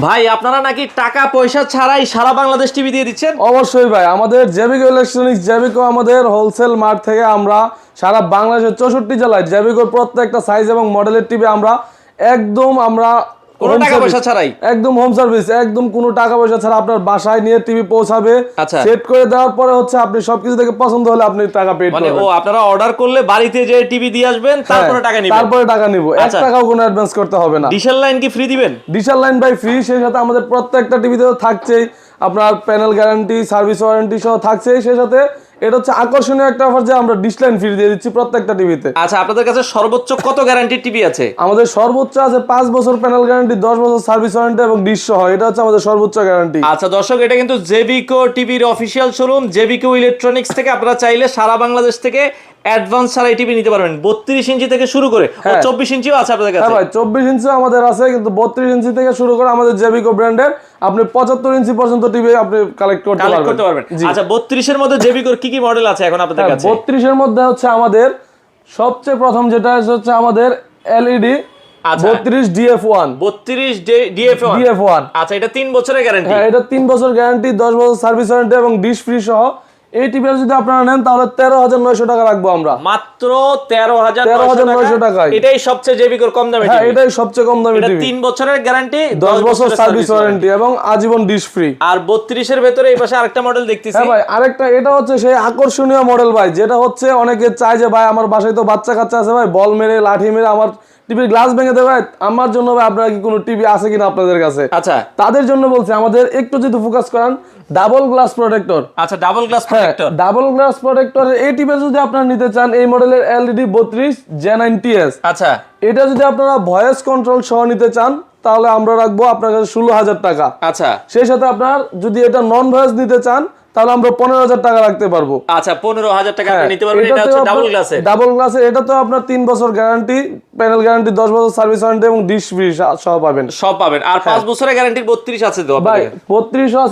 ভাই আপনারা নাকি টাকা পয়সা ছাড়াই সারা বাংলাদেশ টিভি দিয়ে দিচ্ছেন? অবশ্যই ভাই, আমাদের জেবিকো ইলেকট্রনিক্স, জেবিকো আমাদের হোলসেল মার্ট থেকে আমরা সারা বাংলাদেশের 64 জেলায় জেবিকোর প্রত্যেকটা সাইজ এবং মডেলের টিভি আমরা একদম কোনো টাকা পয়সা ছাড়াই একদম হোম সার্ভিস, একদম কোনো টাকা পয়সা ছাড়া আপনার বাসায় নিয়ে টিভি পৌঁছাবে। আচ্ছা। সেট করে দেওয়ার পরে হচ্ছে আপনি সবকিছু থেকে পছন্দ হলে আপনি টাকা পেড মানে করবেন। ও আপনারা অর্ডার করলে বাড়িতে যে টিভি দিয়ে আসবেন তারপরে টাকা নিবেন? তারপরে টাকা নিব, 1 টাকাও কোনো অ্যাডভান্স করতে হবে না। ডিশেল লাইন কি ফ্রি দিবেন? ডিশেল লাইন বাই ফ্রি, সেই সাথে আমাদের প্রত্যেকটা টিভিতে থাকছেই আপনার প্যানেল গ্যারান্টি, সার্ভিস ওয়ারেন্টি সহ থাকছেই। সেই সাথে এটা হচ্ছে আকর্ষণীয় একটা অফার যে আমরা ডিশ লাইন ফ্রি দিয়ে দিচ্ছি প্রত্যেকটা টিভিতে। আচ্ছা, আপনাদের কাছে সর্বোচ্চ কত গ্যারান্টির টিভি আছে? আমাদের সর্বোচ্চ আছে 5 বছর প্যানেল গ্যারান্টি, 10 বছর সার্ভিস ওয়ারেন্টি এবং ডিশ সহ, এটা হচ্ছে আমাদের সর্বোচ্চ গ্যারান্টি। আচ্ছা দর্শক, এটা কিন্তু জেবিকো টিভির অফিসিয়াল শোরুম জেবিকো ইলেকট্রনিক্স থেকে। আপনারা চাইলে সারা বাংলাদেশ থেকে অ্যাডভান্স ছাড়াই টিভি নিতে পারবেন। 32 ইঞ্চি থেকে শুরু করে 24 ইঞ্চিও আছে আপনাদের কাছে? হ্যাঁ ভাই, 24 ইঞ্চি আমাদের আছে, কিন্তু 32 ইঞ্চি থেকে শুরু করে আমাদের জেবিকো ব্র্যান্ডের আপনি 75 ইঞ্চি পর্যন্ত টিভি আপনি কালেক্ট করতে পারবেন। আচ্ছা, 32 এর মধ্যে জেবিকোর কি কি মডেল আছে এখন আপনাদের কাছে? 32 এর মধ্যে হচ্ছে আমাদের সবচেয়ে প্রথম যেটা হচ্ছে আমাদের এলইডি 32 DF1। 32 DF1। আচ্ছা, এটা 3 বছরের গ্যারান্টি? হ্যাঁ, এটা 3 বছর গ্যারান্টি, 10 বছর সার্ভিস ওয়ারেন্টি এবং ডিশ ফ্রি সহ। এই টিভি যদি আপনারা নেন তাহলে 13,900 টাকা রাখবো আমরা। মাত্র 13,900 টাকায়। এটাই সবচেয়ে জেবিকোর কম দামি টিভি? হ্যাঁ, এটাই সবচেয়ে কম দামি টিভি। 3 বছরের গ্যারান্টি, 10 বছর সার্ভিস ওয়ারেন্টি এবং আজীবন ডিশ ফ্রি। আর 32 এর ভেতরে এই পাশে আরেকটা মডেল দেখতেছি। হ্যাঁ ভাই, আরেকটা, এটা হচ্ছে সেই আকর্ষণীয় মডেল ভাই, যেটা হচ্ছে অনেকে চায় যে ভাই আমার বাসায় তো বাচ্চা কাচ্চা আছে ভাই, বল মেরে লাঠি মেরে আমার টিভির গ্লাস ভেঙে দেবে, আমার জন্য ভাই আপনারা কি কোনো টিভি আছে কিনা আপনাদের কাছে? আচ্ছা, তাদের জন্য বলছি, আমাদের একটু যদি ফোকাস করেন, ডাবল গ্লাস প্রোটেক্টর। আচ্ছা, double glass protector. Double glass protector এই টিভি যদি আপনারা নিতে চান, এই মডেলের এলইডি 32 Gen9TS। আচ্ছা, এটা যদি আপনারা ভয়েস কন্ট্রোল সহ নিতে চান তাহলে আমরা রাখবো আপনার কাছে 16,000 টাকা। আচ্ছা, সেই সাথে আপনার যদি এটা নন ভয়েস নিতে চান তাহলে আমরা 15,000 টাকা রাখতে পারবো। আচ্ছা, 15,000 টাকা আপনি নিতে পারবেন। এটা হচ্ছে ডাবল গ্লাসে। ডাবল গ্লাসে এটা তো আপনার 3 বছর গ্যারান্টি, প্যানেল গ্যারান্টি, 10 বছর সার্ভিস ওয়ারেন্টি এবং ডিশ ফ্রি সহ পাবেন। সব পাবেন। আর 5 বছরের গ্যারান্টির 32 আছে তো ভাই 32 আছে।